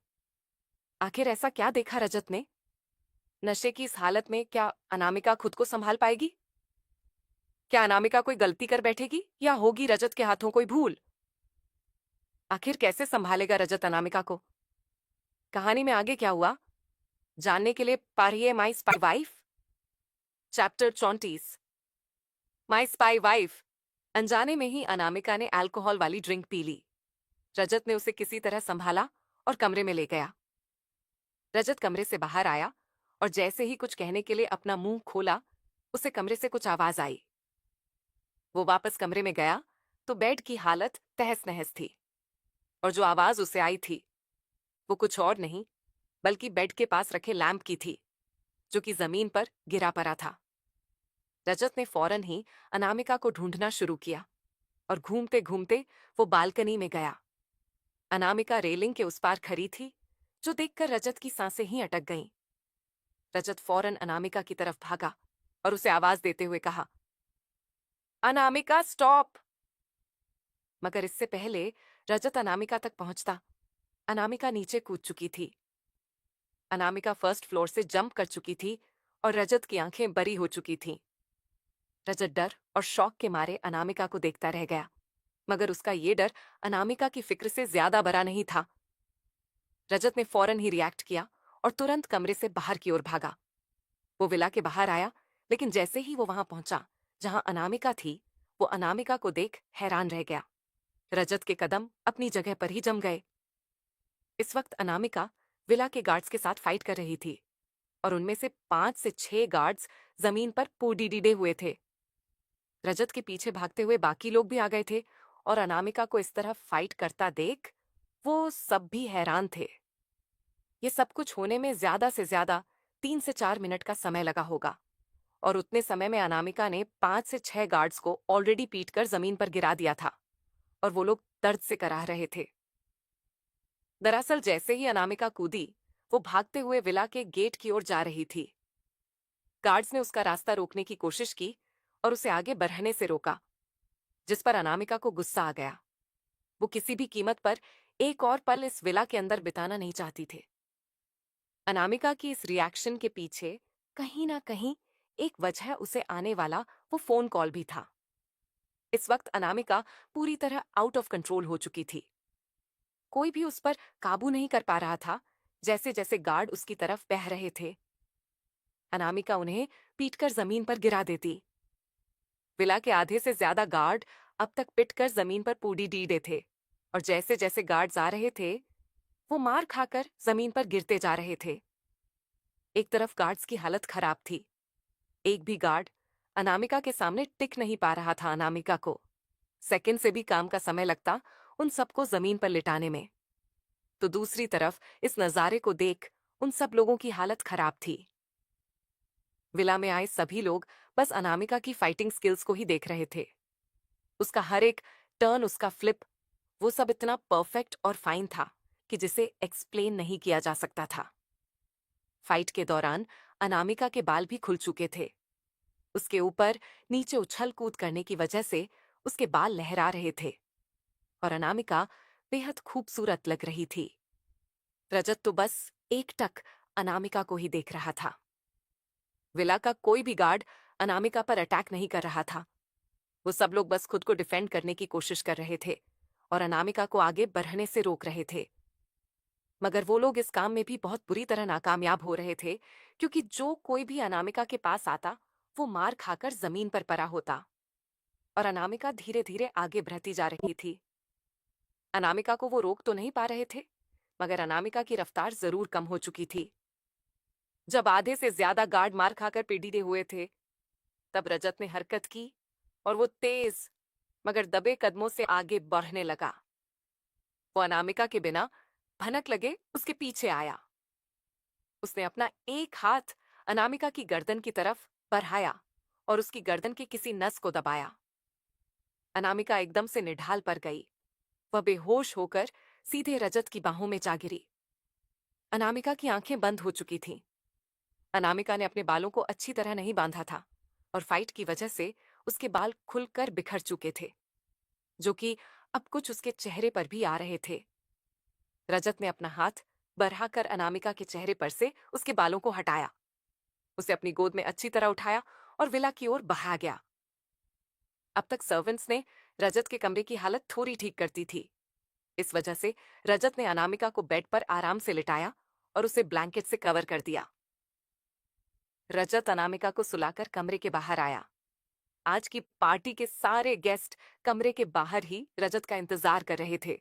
[SPEAKER 1] आखिर ऐसा क्या देखा रजत ने? नशे की इस हालत में क्या अनामिका खुद को संभाल पाएगी? क्या अनामिका कोई गलती कर बैठेगी या होगी रजत के हाथों कोई भूल? आखिर कैसे संभालेगा रजत अनामिका को? कहानी में आगे क्या हुआ जानने के लिए पढ़िए माई स्पाई वाइफ चैप्टर 34। माई स्पाई वाइफ। अनजाने में ही अनामिका ने अल्कोहल वाली ड्रिंक पी ली। रजत ने उसे किसी तरह संभाला और कमरे में ले गया। रजत कमरे से बाहर आया और जैसे ही कुछ कहने के लिए अपना मुंह खोला, उसे कमरे से कुछ आवाज आई। वो वापस कमरे में गया तो बेड की हालत तहस नहस थी और जो आवाज उसे आई थी वो कुछ और नहीं बल्कि बेड के पास रखे लैंप की थी, जो कि जमीन पर गिरा पड़ा था। रजत ने फौरन ही अनामिका को ढूंढना शुरू किया और घूमते घूमते वो बालकनी में गया। अनामिका रेलिंग के उस पार खड़ी थी, जो देखकर रजत की सांसें ही अटक गईं। रजत फौरन अनामिका की तरफ भागा और उसे आवाज देते हुए कहा, अनामिका स्टॉप! मगर इससे पहले रजत अनामिका तक पहुंचता, अनामिका नीचे कूद चुकी थी। अनामिका फर्स्ट फ्लोर से जंप कर चुकी थी और रजत की आंखें बरी हो चुकी थीं। रजत डर और शौक के मारे अनामिका को देखता रह गया, मगर उसका ये डर अनामिका की फिक्र से ज्यादा बड़ा नहीं था। रजत ने फौरन ही रिएक्ट किया और तुरंत कमरे से बाहर की ओर भागा। वो विला के बाहर आया, लेकिन जैसे ही वो वहां पहुंचा जहां अनामिका थी, वो अनामिका को देख हैरान रह गया। रजत के कदम अपनी जगह पर ही जम गए। इस वक्त अनामिका विला के गार्ड्स के साथ फाइट कर रही थी और उनमें से 5 से 6 गार्ड्स जमीन पर पूडी डीडे हुए थे। रजत के पीछे भागते हुए बाकी लोग भी आ गए थे और अनामिका को इस तरह फाइट करता देख वो सब भी हैरान थे। ये सब कुछ होने में ज्यादा से ज्यादा 3 से 4 मिनट का समय लगा होगा और उतने समय में अनामिका ने 5 से 6 गार्ड्स को ऑलरेडी पीटकर जमीन पर गिरा दिया था और वो लोग दर्द से कराह रहे थे। दरअसल जैसे ही अनामिका कूदी, वो भागते हुए विला के गेट की ओर जा रही थी। गार्ड्स ने उसका रास्ता रोकने की कोशिश की और उसे आगे बढ़ने से रोका, जिस पर अनामिका को गुस्सा आ गया। वो किसी भी कीमत पर एक और पल इस विला के अंदर बिताना नहीं चाहती थी। अनामिका की इस रिएक्शन के पीछे कहीं ना कहीं एक वजह उसे आने वाला वो फोन कॉल भी था। इस वक्त अनामिका पूरी तरह आउट ऑफ कंट्रोल हो चुकी थी। कोई भी उस पर काबू नहीं कर पा रहा था। जैसे जैसे गार्ड उसकी तरफ बह रहे थे, अनामिका उन्हें पीटकर जमीन पर गिरा देती। विला के आधे से ज्यादा गार्ड अब तक पिटकर जमीन पर पूडी डीडे थे और जैसे जैसे गार्ड्स आ रहे थे, वो मार खाकर जमीन पर गिरते जा रहे थे। एक तरफ गार्ड्स की हालत खराब थी। एक भी गार्ड अनामिका के सामने टिक नहीं पा रहा था। अनामिका को सेकंड से भी काम का समय लगता उन सबको जमीन पर लिटाने में। तो दूसरी तरफ इस नजारे को देख उन सब लोगों की हालत खराब थी। विला में आए सभी लोग बस अनामिका की फाइटिंग स्किल्स को ही देख रहे थे। उसका हर एक टर्न, उसका फ्लिप, वो सब इतना परफेक्ट और फाइन था कि जिसे एक्सप्लेन नहीं किया जा सकता था। फाइट के दौरान अनामिका के बाल भी खुल चुके थे। उसके ऊपर नीचे उछल कूद करने की वजह से उसके बाल लहरा रहे थे और अनामिका बेहद खूबसूरत लग रही थी। रजत तो बस एकटक अनामिका को ही देख रहा था। विला का कोई भी गार्ड अनामिका पर अटैक नहीं कर रहा था। वो सब लोग बस खुद को डिफेंड करने की कोशिश कर रहे थे और अनामिका को आगे बढ़ने से रोक रहे थे। मगर वो लोग इस काम में भी बहुत बुरी तरह नाकामयाब हो रहे थे, क्योंकि जो कोई भी अनामिका के पास आता वो मार खाकर जमीन पर पड़ा होता और अनामिका धीरे धीरे आगे बढ़ती जा रही थी। अनामिका को वो रोक तो नहीं पा रहे थे, मगर अनामिका की रफ्तार जरूर कम हो चुकी थी। जब आधे से ज्यादा गार्ड मार खाकर पीड़ित हुए थे, तब रजत ने हरकत की और वो तेज मगर दबे कदमों से आगे बढ़ने लगा। वो अनामिका के बिना भनक लगे उसके पीछे आया। उसने अपना एक हाथ अनामिका की गर्दन की तरफ बढ़ाया और उसकी गर्दन के किसी नस को दबाया। अनामिका एकदम से निढाल पर गई। वह बेहोश होकर सीधे रजत की बाहों में जा गिरी। अनामिका की आंखें बंद हो चुकी थीं। अनामिका ने अपने बालों को अच्छी तरह नहीं बांधा था और फाइट की वजह से उसके बाल खुलकर बिखर चुके थे, जो कि अब कुछ उसके चेहरे पर भी आ रहे थे। रजत ने अपना हाथ बढ़ाकर अनामिका के चेहरे पर से उसके बालों को हटाया। उसे अपनी गोद में अच्छी तरह उठाया और विला की ओर बहा गया। अब तक सर्वेंट्स ने रजत के कमरे की हालत थोड़ी ठीक करती थी। इस वजह से रजत ने अनामिका को बेड पर आराम से लिटाया और उसे ब्लैंकेट से कवर कर दिया। रजत अनामिका को सुलाकर कमरे के बाहर आया। आज की पार्टी के सारे गेस्ट कमरे के बाहर ही रजत का इंतजार कर रहे थे।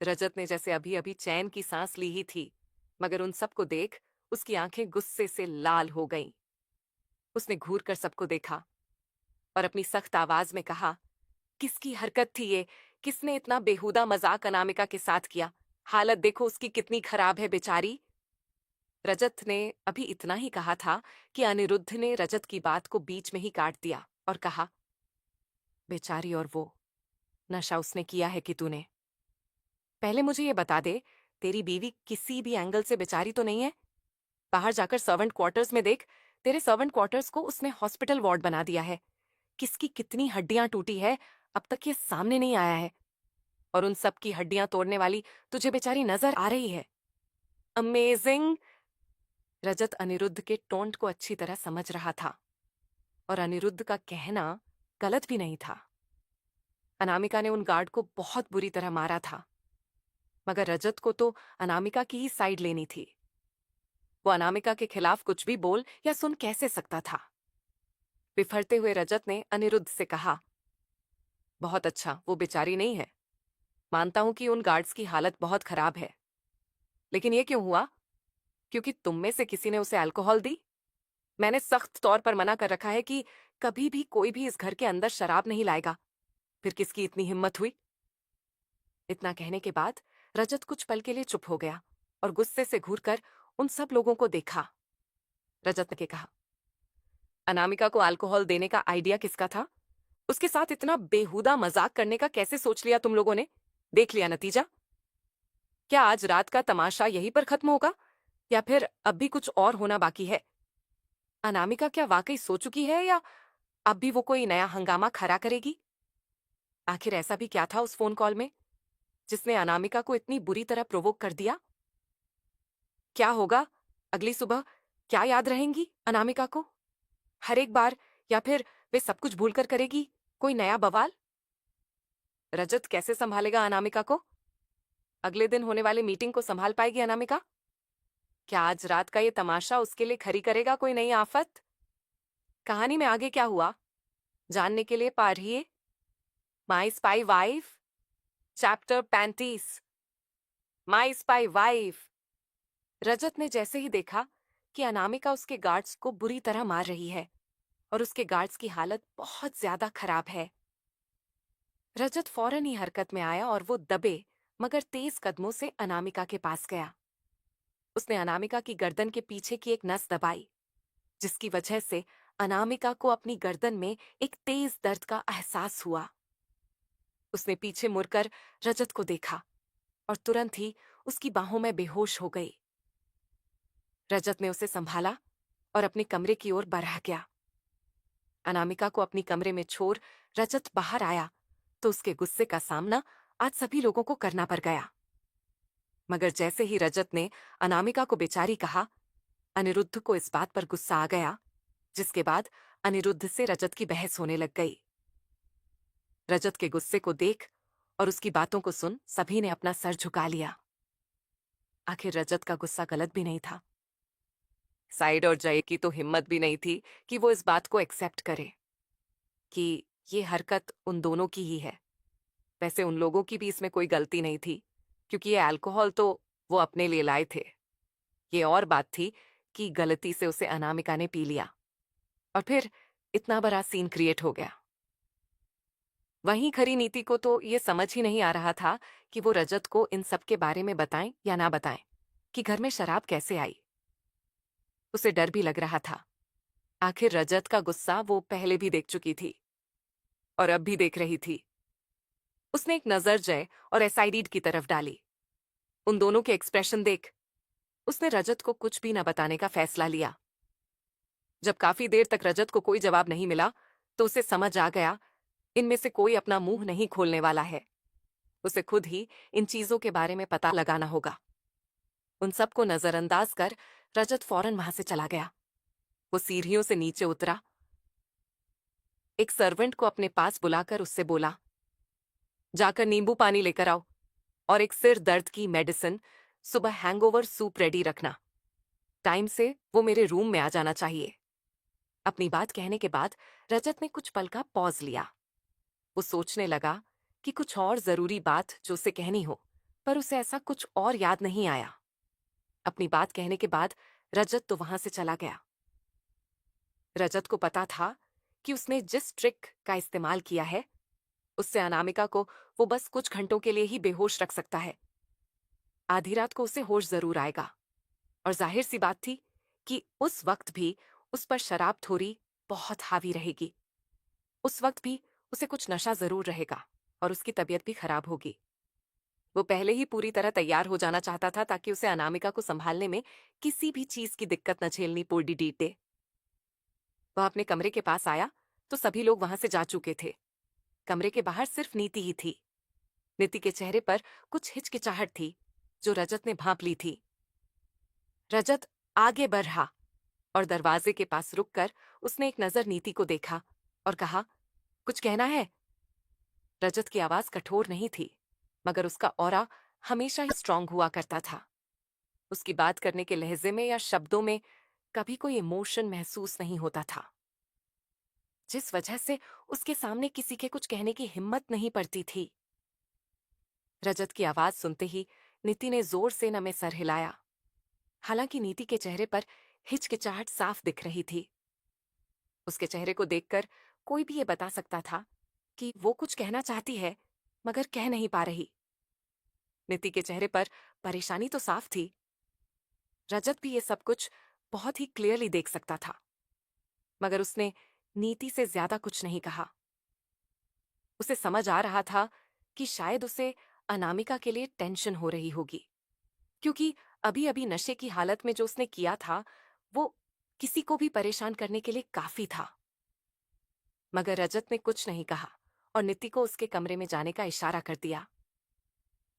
[SPEAKER 1] रजत ने जैसे अभी अभी चैन की सांस ली ही थी, मगर उन सबको देख उसकी आंखें गुस्से से लाल हो गईं। उसने घूर कर सबको देखा और अपनी सख्त आवाज में कहा, किसकी हरकत थी ये? किसने इतना बेहुदा मजाक अनामिका के साथ किया? हालत देखो उसकी कितनी खराब है बेचारी। रजत ने अभी इतना ही कहा था कि अनिरुद्ध ने रजत की बात को बीच में ही काट दिया और कहा, बेचारी, और वो नशा उसने किया है कि तूने? पहले मुझे ये बता दे, तेरी बीवी किसी भी एंगल से बेचारी तो नहीं है? बाहर जाकर सर्वेंट क्वार्टर्स में देख, तेरे सर्वेंट क्वार्टर्स को उसने हॉस्पिटल वार्ड बना दिया है। किसकी कितनी हड्डियां टूटी है अब तक ये सामने नहीं आया है, और उन सब की हड्डियां तोड़ने वाली तुझे बेचारी नजर आ रही है। अमेजिंग! रजत अनिरुद्ध के टोंट को अच्छी तरह समझ रहा था और अनिरुद्ध का कहना गलत भी नहीं था। अनामिका ने उन गार्ड को बहुत बुरी तरह मारा था, मगर रजत को तो अनामिका की ही साइड लेनी थी। वो अनामिका के खिलाफ कुछ भी बोल या सुन कैसे सकता था? बिफरते हुए रजत ने अनिरुद्ध से कहा, बहुत अच्छा, वो बेचारी नहीं है। मानता हूं कि उन गार्ड्स की हालत बहुत खराब है, लेकिन ये क्यों हुआ? क्योंकि तुम में से किसी ने उसे अल्कोहल दी? मैंने सख्त तौर पर मना कर रखा है कि कभी भी कोई भी इस घर के अंदर शराब नहीं लाएगा। फिर किसकी इतनी हिम्मत हुई? इतना कहने के बाद रजत कुछ पल के लिए चुप हो गया और गुस्से से घूरकर उन सब लोगों को देखा। रजत ने कहा, अनामिका को अल्कोहल देने का आइडिया किसका था? उसके साथ इतना बेहुदा मजाक करने का कैसे सोच लिया तुम लोगों ने? देख लिया नतीजा? क्या आज रात का तमाशा यहीं पर खत्म होगा या फिर अब भी कुछ और होना बाकी है? अनामिका क्या वाकई सो चुकी है या अब भी वो कोई नया हंगामा खड़ा करेगी? आखिर ऐसा भी क्या था उस फोन कॉल में जिसने अनामिका को इतनी बुरी तरह प्रोवोक कर दिया? क्या होगा अगली सुबह? क्या याद रहेंगी अनामिका को हर एक बार, या फिर वे सब कुछ भूलकर करेगी कोई नया बवाल? रजत कैसे संभालेगा अनामिका को? अगले दिन होने वाली मीटिंग को संभाल पाएगी अनामिका? क्या आज रात का ये तमाशा उसके लिए खड़ी करेगा कोई नई आफत? कहानी में आगे क्या हुआ जानने के लिए पढ़िए माई स्पाई वाइफ, चैप्टर 35, माई स्पाई वाइफ। रजत ने जैसे ही देखा कि अनामिका उसके गार्ड्स को बुरी तरह मार रही है और उसके गार्ड्स की हालत बहुत ज्यादा खराब है। रजत फौरन ही हरकत में आया और वो दबे मगर तेज कदमों से अनामिका के पास गया। उसने अनामिका की गर्दन के पीछे की एक नस दबाई, जिसकी वजह से अनामिका को अपनी गर्दन में एक तेज दर्द का एहसास हुआ। उसने पीछे मुड़कर रजत को देखा और तुरंत ही उसकी बाहों में बेहोश हो गई। रजत ने उसे संभाला और अपने कमरे की ओर बढ़ा गया। अनामिका को अपनी कमरे में छोड़ रजत बाहर आया तो उसके गुस्से का सामना आज सभी लोगों को करना पड़ गया। मगर जैसे ही रजत ने अनामिका को बेचारी कहा, अनिरुद्ध को इस बात पर गुस्सा आ गया, जिसके बाद अनिरुद्ध से रजत की बहस होने लग गई। रजत के गुस्से को देख और उसकी बातों को सुन सभी ने अपना सर झुका लिया। आखिर रजत का गुस्सा गलत भी नहीं था। साइड और जय की तो हिम्मत भी नहीं थी कि वो इस बात को एक्सेप्ट करे कि ये हरकत उन दोनों की ही है। वैसे उन लोगों की भी इसमें कोई गलती नहीं थी, क्योंकि ये अल्कोहल तो वो अपने लिए लाए थे। ये और बात थी कि गलती से उसे अनामिका ने पी लिया और फिर इतना बड़ा सीन क्रिएट हो गया। वहीं खरी नीति को तो ये समझ ही नहीं आ रहा था कि वो रजत को इन सब के बारे में बताएं या ना बताएं कि घर में शराब कैसे आई। उसे डर भी लग रहा था। आखिर रजत का गुस्सा वो पहले भी देख चुकी थी और अब भी देख रही थी। उसने एक नजर जय और एसाइड की तरफ डाली। उन दोनों के एक्सप्रेशन देख उसने रजत को कुछ भी न बताने का फैसला लिया। जब काफी देर तक रजत को कोई जवाब नहीं मिला तो उसे समझ आ गया इनमें से कोई अपना मुंह नहीं खोलने वाला है। उसे खुद ही इन चीजों के बारे में पता लगाना होगा। उन सबको नजरअंदाज कर रजत फौरन वहां से चला गया। वो सीढ़ियों से नीचे उतरा, एक सर्वेंट को अपने पास बुलाकर उससे बोला, जाकर नींबू पानी लेकर आओ और एक सिर दर्द की मेडिसिन, सुबह हैंगओवर सूप रेडी रखना। टाइम से वो मेरे रूम में आ जाना चाहिए। अपनी बात कहने के बाद रजत ने कुछ पल का पॉज लिया। वो सोचने लगा कि कुछ और जरूरी बात जो उसे कहनी हो, पर उसे ऐसा कुछ और याद नहीं आया। अपनी बात कहने के बाद रजत तो वहां से चला गया। रजत को पता था कि उसने जिस ट्रिक का इस्तेमाल किया है उससे अनामिका को वो बस कुछ घंटों के लिए ही बेहोश रख सकता है। आधी रात को उसे होश जरूर आएगा और जाहिर सी बात थी कि उस वक्त भी उस पर शराब थोड़ी बहुत हावी रहेगी। उस वक्त भी उसे कुछ नशा जरूर रहेगा और उसकी तबीयत भी खराब होगी। वो पहले ही पूरी तरह तैयार हो जाना चाहता था ताकि उसे अनामिका को संभालने में किसी भी चीज की दिक्कत न झेलनी पड़ी डीटे। वह अपने कमरे के पास आया तो सभी लोग वहां से जा चुके थे। कमरे के बाहर सिर्फ नीति ही थी। नीति के चेहरे पर कुछ हिचकिचाहट थी जो रजत ने भांप ली थी। रजत आगे बढ़ा और दरवाजे के पास रुककर उसने एक नजर नीति को देखा और कहा, कुछ कहना है? रजत की आवाज कठोर नहीं थी, मगर उसका ऑरा हमेशा ही स्ट्रांग हुआ करता था। उसकी बात करने के लहजे में या शब्दों में कभी कोई इमोशन महसूस नहीं होता था, जिस वजह से उसके सामने किसी के कुछ कहने की हिम्मत नहीं पड़ती थी। रजत की आवाज सुनते ही नीति ने जोर से न में सर हिलाया। हालांकि नीति के चेहरे पर हिचकिचाहट साफ दिख रही थी। उसके चेहरे को देखकर कोई भी ये बता सकता था कि वो कुछ कहना चाहती है मगर कह नहीं पा रही। नीति के चेहरे पर परेशानी तो साफ थी। रजत भी ये सब कुछ बहुत ही क्लियरली देख सकता था, मगर उसने नीति से ज्यादा कुछ नहीं कहा। उसे समझ आ रहा था कि शायद उसे अनामिका के लिए टेंशन हो रही होगी, क्योंकि अभी अभी नशे की हालत में जो उसने किया था वो किसी को भी परेशान करने के लिए काफी था। मगर रजत ने कुछ नहीं कहा और नित्ति को उसके कमरे में जाने का इशारा कर दिया।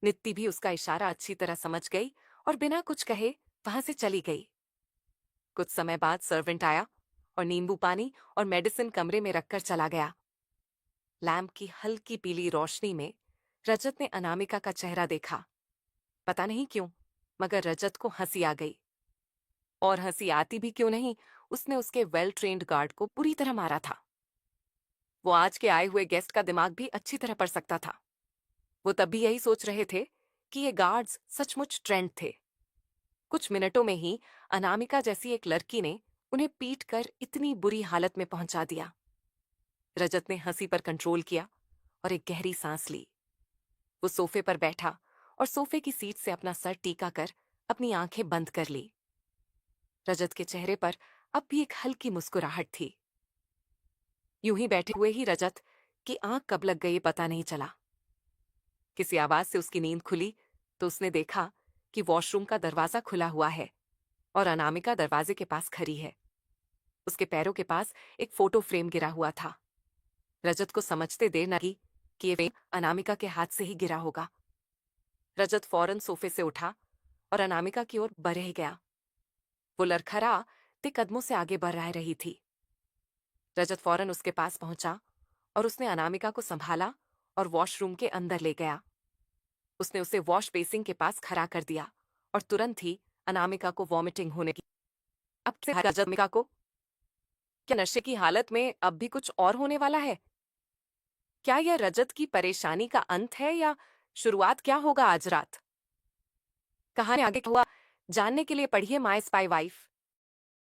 [SPEAKER 1] नित्ति भी उसका इशारा अच्छी तरह समझ गई और बिना कुछ कहे वहां से चली गई। कुछ समय बाद सर्वेंट आया और नींबू पानी और मेडिसिन कमरे में रखकर चला गया। लैंप की हल्की पीली रोशनी में रजत ने अनामिका का चेहरा देखा। पता नहीं क्यों, मगर रजत को हंसी आ गई। और हंसी आती भी क्यों नहीं, उसने उसके वेल ट्रेन्ड गार्ड को पूरी तरह मारा था। वो आज के आए हुए गेस्ट का दिमाग भी अच्छी तरह पढ़ सकता था। वो तब भी यही सोच रहे थे कि ये गार्ड्स सचमुच ट्रेंड थे। कुछ मिनटों में ही अनामिका जैसी एक लड़की ने उन्हें पीट कर इतनी बुरी हालत में पहुंचा दिया। रजत ने हंसी पर कंट्रोल किया और एक गहरी सांस ली। वो सोफे पर बैठा और सोफे की सीट से अपना सर टीका कर अपनी आंखें बंद कर ली। रजत के चेहरे पर अब भी एक हल्की मुस्कुराहट थी। यूं ही बैठे हुए ही रजत की आंख कब लग गई पता नहीं चला। किसी आवाज से उसकी नींद खुली तो उसने देखा कि वॉशरूम का दरवाजा खुला हुआ है और अनामिका दरवाजे के पास खड़ी है। उसके पैरों के पास एक फोटो फ्रेम गिरा हुआ था। रजत को समझते देर न लगी कि ये फ्रेम अनामिका के हाथ से ही गिरा होगा। रजत फौरन सोफे से उठा और अनामिका की ओर बढ़ गया। वो लड़खड़ाते कदमों से आगे बढ़ रही थी। रजत फौरन उसके पास पहुंचा और उसने अनामिका को संभाला और वॉशरूम के अंदर ले गया। उसने उसे वॉश बेसिन के पास खड़ा कर दिया और तुरंत ही अनामिका को वॉमिटिंग होने की। अब से रजत अनामिका को, क्या नशे की हालत में अब भी कुछ और होने वाला है? क्या यह रजत की परेशानी का अंत है या शुरुआत क्या होगा आज रात? कहानी आगे क्या हुआ जानने के लिए पढ़िए माय स्पाई वाइफ।